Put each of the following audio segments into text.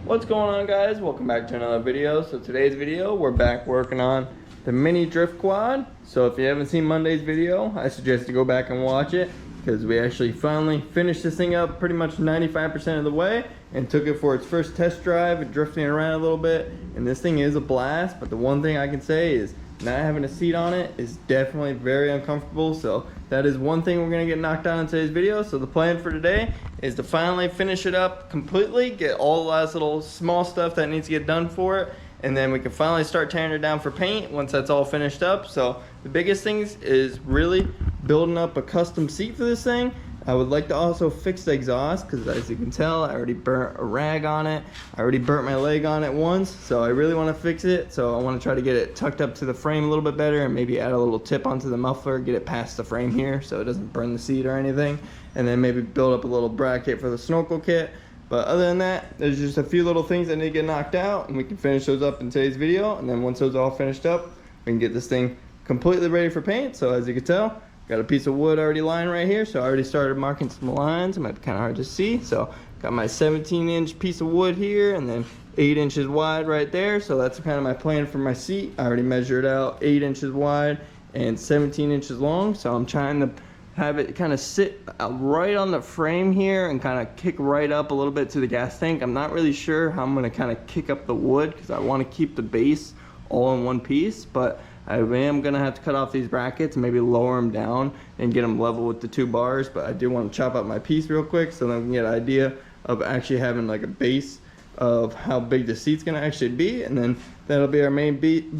What's going on, guys? Welcome back to another video. So today's video, we're back working on the mini drift quad. So if you haven't seen Monday's video, I suggest you go back and watch it, because we actually finally finished this thing up pretty much 95% of the way and took it for its first test drive, drifting around a little bit. And this thing is a blast, but the one thing I can say is not having a seat on it is definitely very uncomfortable. So that is one thing we're gonna get knocked out in today's video. So the plan for today is to finally finish it up completely, get all the last little small stuff that needs to get done for it, and then we can finally start tearing it down for paint once that's all finished up. So the biggest things is really building up a custom seat for this thing. I would like to also fix the exhaust, because as you can tell, I already burnt a rag on it. I already burnt my leg on it once, so I really want to fix it. So I want to try to get it tucked up to the frame a little bit better, and maybe add a little tip onto the muffler, get it past the frame here so it doesn't burn the seat or anything. And then maybe build up a little bracket for the snorkel kit. But other than that, there's just a few little things that need to get knocked out, and we can finish those up in today's video. And then once those are all finished up, we can get this thing completely ready for paint. So as you can tell, got a piece of wood already lined right here, so I already started marking some lines. It might be kind of hard to see. So got my 17-inch piece of wood here, and then 8 inches wide right there. So that's kind of my plan for my seat. I already measured out 8 inches wide and 17 inches long. So I'm trying to have it kind of sit right on the frame here and kind of kick right up a little bit to the gas tank. I'm not really sure how I'm going to kind of kick up the wood, because I want to keep the base all in one piece, but I am gonna have to cut off these brackets and maybe lower them down and get them level with the 2 bars. But I do want to chop up my piece real quick, so then we can get an idea of actually having like a base of how big the seat's gonna actually be, and then that'll be our main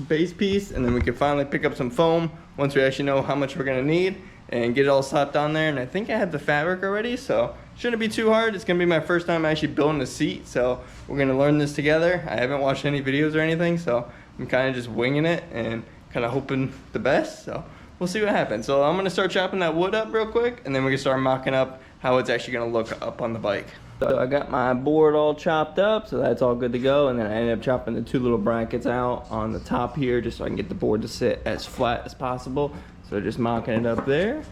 base piece. And then we can finally pick up some foam once we actually know how much we're gonna need, and get it all slapped on there. And I think I have the fabric already, so shouldn't be too hard. It's gonna be my first time actually building a seat, so we're gonna learn this together. I haven't watched any videos or anything, so I'm kind of just winging it and kind of hoping the best. So we'll see what happens. So I'm gonna start chopping that wood up real quick, and then we can start mocking up how it's actually gonna look up on the bike. So I got my board all chopped up, so that's all good to go. And then I ended up chopping the 2 little brackets out on the top here, just so I can get the board to sit as flat as possible. So just mocking it up there.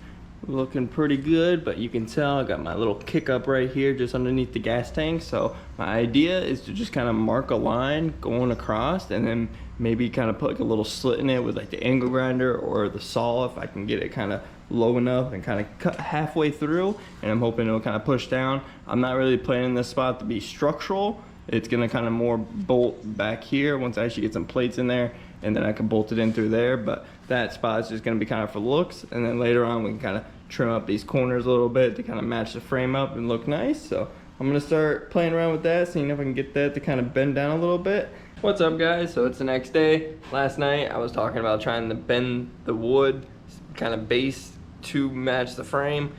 Looking pretty good, but you can tell I got my little kick up right here just underneath the gas tank. So my idea is to just kind of mark a line going across, and then maybe kind of put like a little slit in it with like the angle grinder or the saw, if I can get it kind of low enough, and kind of cut halfway through. And I'm hoping it'll kind of push down. I'm not really planning this spot to be structural. It's gonna kind of more bolt back here once I actually get some plates in there, and then I can bolt it in through there. But that spot is just gonna be kind of for looks, and then later on we can kind of trim up these corners a little bit to kind of match the frame up and look nice. So I'm gonna start playing around with that, seeing if I can get that to kind of bend down a little bit. What's up, guys? So it's the next day. Last night I was talking about trying to bend the wood kind of base to match the frame.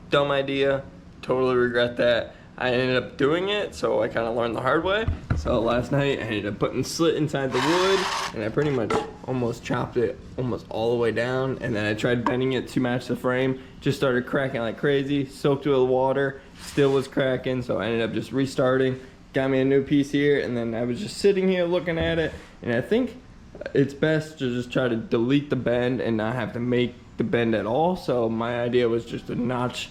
Dumb idea, totally regret that. I ended up doing it, so I kind of learned the hard way. So last night I ended up putting slit inside the wood, and I pretty much almost chopped it almost all the way down. And then I tried bending it to match the frame, just started cracking like crazy, soaked it with water, still was cracking. So I ended up just restarting, got me a new piece here, and then I was just sitting here looking at it. And I think it's best to just try to delete the bend and not have to make the bend at all. So my idea was just to notch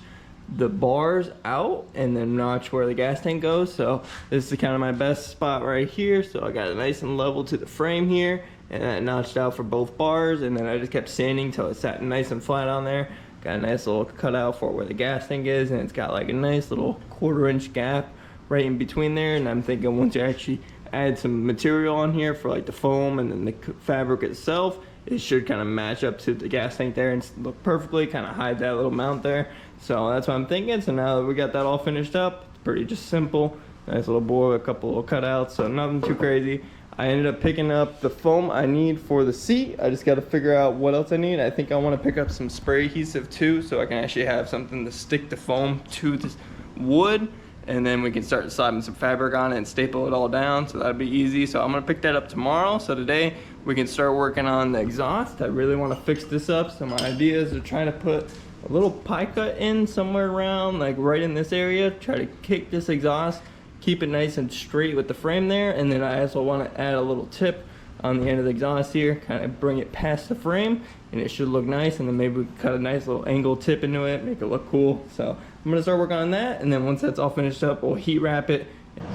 the bars out and then notch where the gas tank goes. So this is kind of my best spot right here. So I got it nice and level to the frame here, and that notched out for both bars. And then I just kept sanding till it sat nice and flat on there. Got a nice little cutout for where the gas tank is, and it's got like a nice little 1/4-inch gap right in between there. And I'm thinking once you actually add some material on here for like the foam and then the fabric itself, it should kind of match up to the gas tank there and look perfectly, kind of hide that little mount there. So that's what I'm thinking. So now that we got that all finished up, it's pretty just simple. Nice little board, a couple little cutouts, so nothing too crazy. I ended up picking up the foam I need for the seat. I just got to figure out what else I need. I think I want to pick up some spray adhesive too, so I can actually have something to stick the foam to this wood. And then we can start slapping some fabric on it and staple it all down, so that'll be easy. So I'm gonna pick that up tomorrow. So today we can start working on the exhaust. I really want to fix this up. So my idea is to try to put a little pie cut in somewhere around, like right in this area. Try to kick this exhaust, keep it nice and straight with the frame there. And then I also want to add a little tip on the end of the exhaust here, kind of bring it past the frame, and it should look nice. And then maybe we can cut a nice little angle tip into it, make it look cool. So I'm gonna start working on that, and then once that's all finished up, we'll heat wrap it,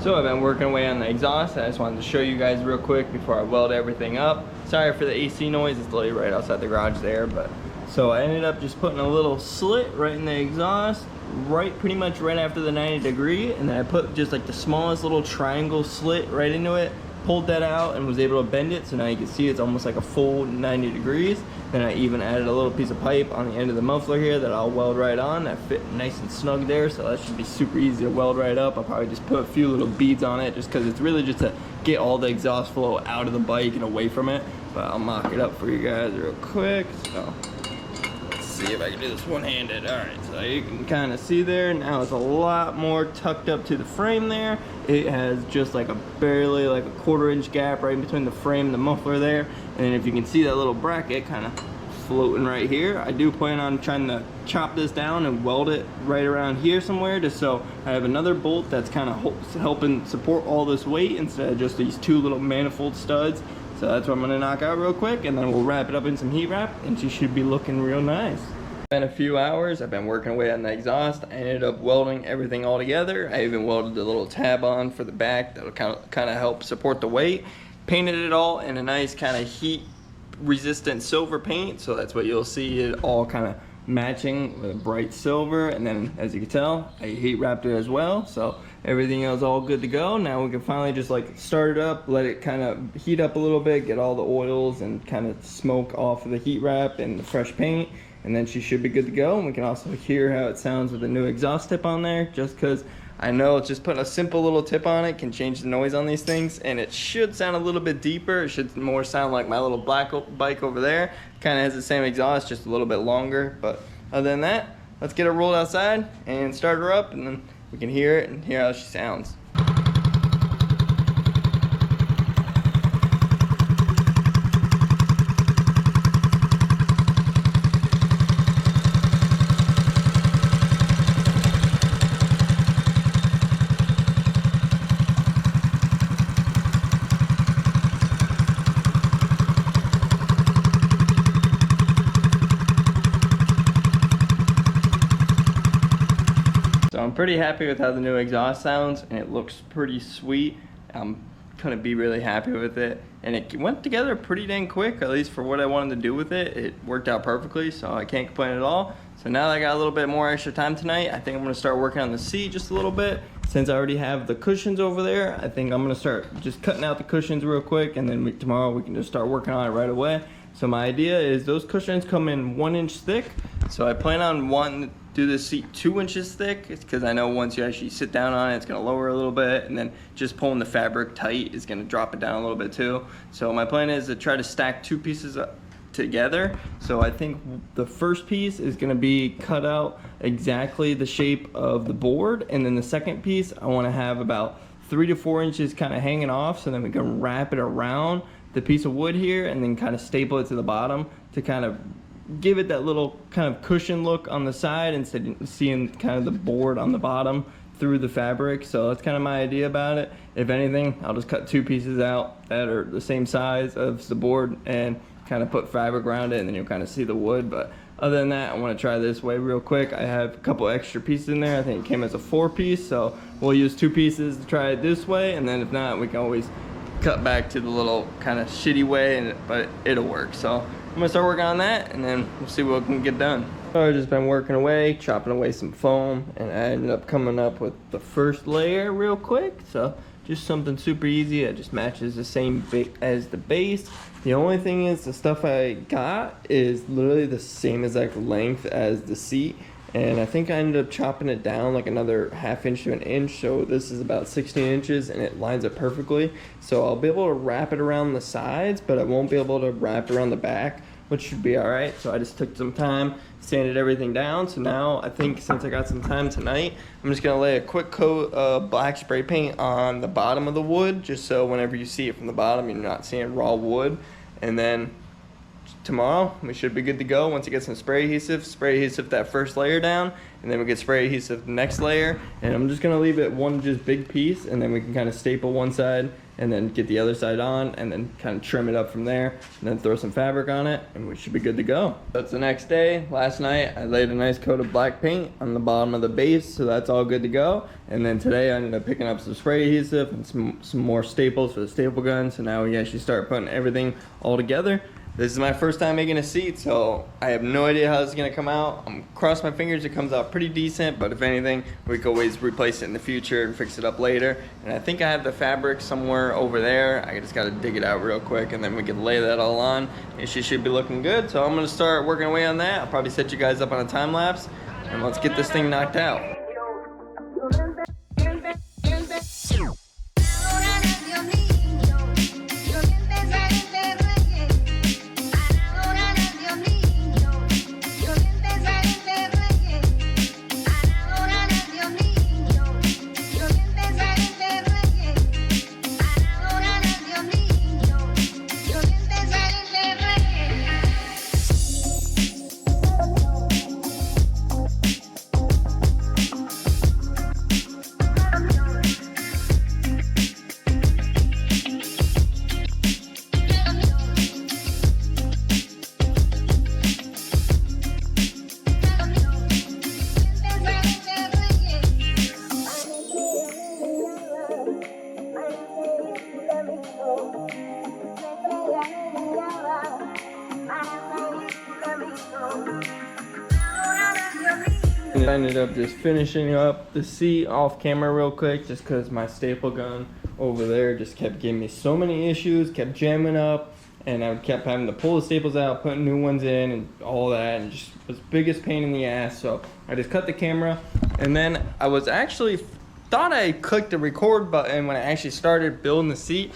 So I've been working away on the exhaust. I just wanted to show you guys real quick before I weld everything up. Sorry for the AC noise, it's literally right outside the garage there, but so I ended up just putting a little slit right in the exhaust, pretty much right after the 90 degree, and then I put just like the smallest little triangle slit right into it, pulled that out and was able to bend it, so now you can see it's almost like a full 90 degrees. Then I even added a little piece of pipe on the end of the muffler here that I'll weld right on. That fit nice and snug there, so that should be super easy to weld right up. I'll probably just put a few little beads on it just because it's really just to get all the exhaust flow out of the bike and away from it. But I'll mock it up for you guys real quick. So let's see if I can do this one-handed. All right, so you can kind of see there. Now it's a lot more tucked up to the frame there. It has just like barely like a 1/4 inch gap right between the frame and the muffler there. And then if you can see that little bracket kind of floating right here, I do plan on trying to chop this down and weld it right around here somewhere, just so I have another bolt that's kind of helping support all this weight instead of just these two little manifold studs. So that's what I'm gonna knock out real quick, and then we'll wrap it up in some heat wrap, and she should be looking real nice. Been a few hours. I've been working away on the exhaust. I ended up welding everything all together. I even welded the little tab on for the back that'll kind of help support the weight. Painted it all in a nice kind of heat resistant silver paint, so that's what you'll see, it all kind of matching with a bright silver. And then as you can tell, I heat wrapped it as well, so everything else all good to go. Now we can finally just like start it up, let it kind of heat up a little bit, get all the oils and kind of smoke off of the heat wrap and the fresh paint, and then she should be good to go. And we can also hear how it sounds with the new exhaust tip on there, just because I know just putting a simple little tip on it can change the noise on these things, and it should sound a little bit deeper. It should more sound like my little black bike over there. Kind of has the same exhaust, just a little bit longer. But other than that, let's get her rolled outside and start her up, and then we can hear it and hear how she sounds. So I'm pretty happy with how the new exhaust sounds, and it looks pretty sweet. I'm gonna be really happy with it, and it went together pretty dang quick, at least for what I wanted to do with it. It worked out perfectly, so I can't complain at all. So now that I got a little bit more extra time tonight, I think I'm gonna start working on the seat just a little bit. Since I already have the cushions over there, I think I'm gonna start just cutting out the cushions real quick, and then tomorrow we can just start working on it right away. So my idea is those cushions come in 1 inch thick, so I plan on wanting to do the seat 2 inches thick, because I know once you actually sit down on it, it's gonna lower a little bit, and then just pulling the fabric tight is gonna drop it down a little bit too. So my plan is to try to stack 2 pieces up together. So I think the first piece is gonna be cut out exactly the shape of the board, and then the second piece I wanna have about 3 to 4 inches kind of hanging off, so then we can wrap it around the piece of wood here and then kind of staple it to the bottom to kind of give it that little kind of cushion look on the side instead of seeing kind of the board on the bottom through the fabric. So that's kind of my idea about it. If anything, I'll just cut 2 pieces out that are the same size as the board and kind of put fabric around it, and then you'll kind of see the wood. But other than that, I want to try this way real quick. I have a couple extra pieces in there. I think it came as a 4-piece, so we'll use 2 pieces to try it this way, and then if not, we can always cut back to the little kind of shitty way, but it'll work. So I'm gonna start working on that, and then we'll see what we can get done. So I've just been working away, chopping away some foam, and I ended up coming up with the first layer real quick. So just something super easy that just matches the same as the base. The only thing is the stuff I got is literally the same exact length as the seat, and I think I ended up chopping it down like another 1/2 inch to 1 inch, so this is about 16 inches and it lines up perfectly. So I'll be able to wrap it around the sides, but I won't be able to wrap it around the back, which should be all right. So I just took some time, sanded everything down. So now I think since I got some time tonight, I'm just gonna lay a quick coat of black spray paint on the bottom of the wood, just so whenever you see it from the bottom, you're not seeing raw wood. And then tomorrow we should be good to go. Once you get some spray adhesive that first layer down, and then we get spray adhesive the next layer. And I'm just gonna leave it one just big piece, and then we can kind of staple one side and then get the other side on, and then kind of trim it up from there, and then throw some fabric on it, and we should be good to go. That's the next day. Last night I laid a nice coat of black paint on the bottom of the base, so that's all good to go. And then today I ended up picking up some spray adhesive and some more staples for the staple gun, so now we actually start putting everything all together. This is my first time making a seat, so I have no idea how this is gonna come out. I'm crossing my fingers it comes out pretty decent, but if anything, we can always replace it in the future and fix it up later. And I think I have the fabric somewhere over there. I just gotta dig it out real quick, and then we can lay that all on. And she should be looking good, so I'm gonna start working away on that. I'll probably set you guys up on a time lapse, and let's get this thing knocked out. I ended up just finishing up the seat off camera real quick, just because my staple gun over there just kept giving me so many issues, kept jamming up, and I kept having to pull the staples out, put new ones in, and all that, and just was the biggest pain in the ass. So I just cut the camera, and then I was actually thought I clicked the record button when I actually started building the seat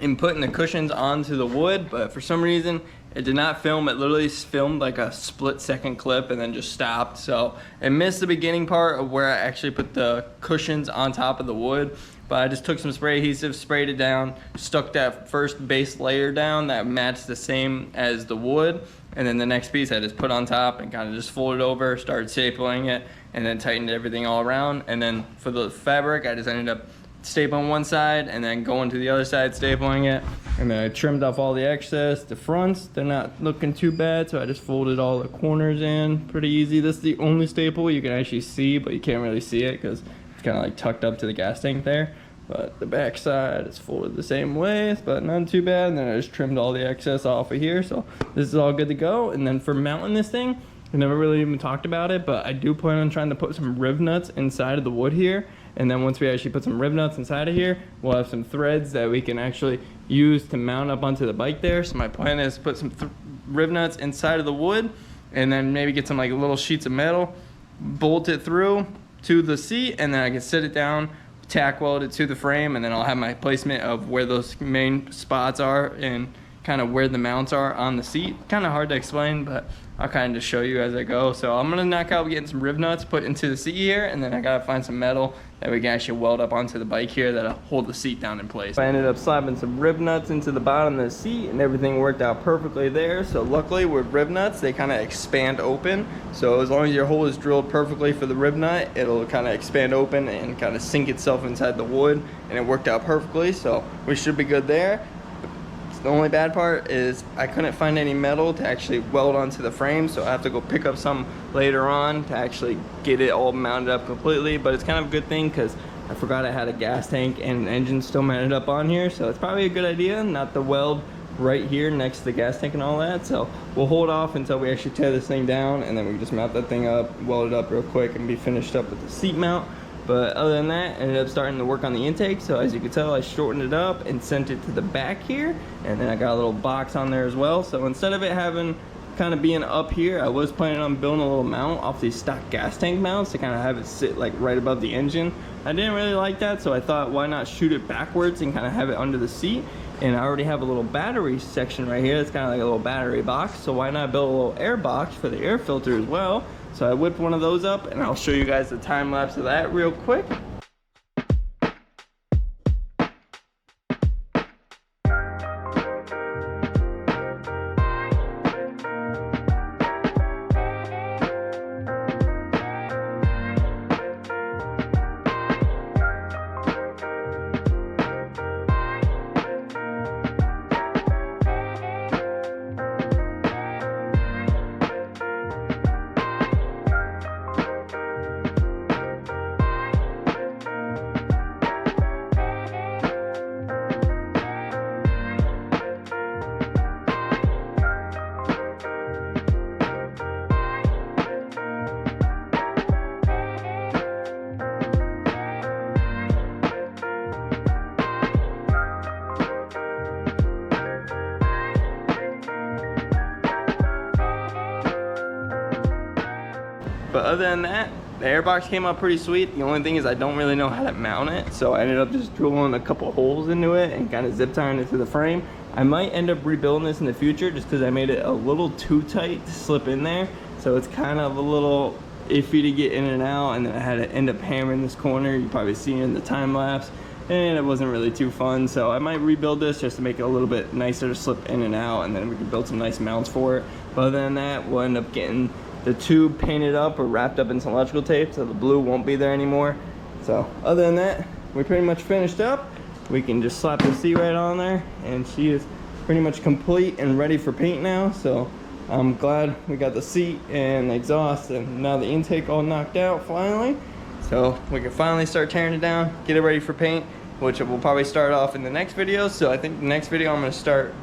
and putting the cushions onto the wood, but for some reason it did not film. It literally filmed like a split-second clip and then just stopped. So it missed the beginning part of where I actually put the cushions on top of the wood. But I just took some spray adhesive, sprayed it down, stuck that first base layer down that matched the same as the wood, and then the next piece I just put on top and kind of just folded over, started stapling it, and then tightened everything all around. And then for the fabric, I just ended up stapling one side and then going to the other side, stapling it, and then I trimmed off all the excess. The fronts, they're not looking too bad, so I just folded all the corners in pretty easy. This is the only staple you can actually see, but you can't really see it because it's kind of like tucked up to the gas tank there. But the back side is folded the same way, but not too bad. And then I just trimmed all the excess off of here, so this is all good to go. And then for mounting this thing, I never really even talked about it, but I do plan on trying to put some riv nuts inside of the wood here. And then once we actually put some riv nuts inside of here, we'll have some threads that we can actually use to mount up onto the bike there. So my plan is to put some riv nuts inside of the wood, and then maybe get some like little sheets of metal, bolt it through to the seat, and then I can sit it down, tack weld it to the frame, and then I'll have my placement of where those main spots are and kind of where the mounts are on the seat. Kind of hard to explain, but I'll kind of just show you as I go. So I'm gonna knock out getting some riv nuts put into the seat here, and then I gotta find some metal that we can actually weld up onto the bike here that'll hold the seat down in place. I ended up slapping some riv nuts into the bottom of the seat, and everything worked out perfectly there. So luckily with riv nuts, they kind of expand open. So as long as your hole is drilled perfectly for the riv nut, it'll kind of expand open and kind of sink itself inside the wood, and it worked out perfectly. So we should be good there. The only bad part is I couldn't find any metal to actually weld onto the frame, so I have to go pick up some later on to actually get it all mounted up completely. But it's kind of a good thing because I forgot I had a gas tank and an engine still mounted up on here, so it's probably a good idea not to weld right here next to the gas tank and all that. So we'll hold off until we actually tear this thing down, and then we can just mount that thing up, weld it up real quick, and be finished up with the seat mount. But other than that, I ended up starting to work on the intake. So as you can tell, I shortened it up and sent it to the back here. And then I got a little box on there as well. So instead of it having kind of being up here, I was planning on building a little mount off these stock gas tank mounts to kind of have it sit like right above the engine. I didn't really like that, so I thought why not shoot it backwards and kind of have it under the seat. And I already have a little battery section right here. It's kind of like a little battery box. So why not build a little air box for the air filter as well? So I whipped one of those up, and I'll show you guys the time lapse of that real quick. But other than that, the airbox came out pretty sweet. The only thing is I don't really know how to mount it, so I ended up just drilling a couple holes into it and kind of zip tying it to the frame. I might end up rebuilding this in the future just because I made it a little too tight to slip in there, so it's kind of a little iffy to get in and out, and then I had to end up hammering this corner. You probably see it in the time lapse, and it wasn't really too fun, so I might rebuild this just to make it a little bit nicer to slip in and out, and then we can build some nice mounts for it. But other than that, we'll end up getting the tube painted up or wrapped up in some electrical tape so the blue won't be there anymore. So other than that, we pretty much finished up. We can just slap the seat right on there, and she is pretty much complete and ready for paint now. So I'm glad we got the seat and the exhaust and now the intake all knocked out finally. So we can finally start tearing it down, get it ready for paint, which we'll probably start off in the next video. So I think the next video I'm gonna start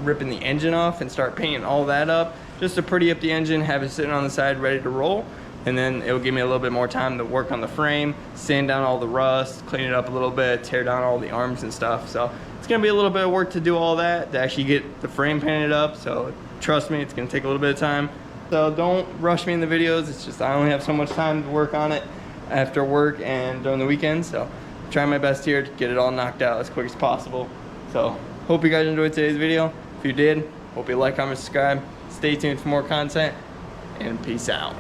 ripping the engine off and start painting all that up, just to pretty up the engine, have it sitting on the side ready to roll. And then it'll give me a little bit more time to work on the frame, sand down all the rust, clean it up a little bit, tear down all the arms and stuff. So it's gonna be a little bit of work to do all that, to actually get the frame painted up. So trust me, it's gonna take a little bit of time. So don't rush me in the videos. It's just I only have so much time to work on it after work and during the weekend. So I'm trying my best here to get it all knocked out as quick as possible. So hope you guys enjoyed today's video. If you did, hope you like, comment, subscribe. Stay tuned for more content, and peace out.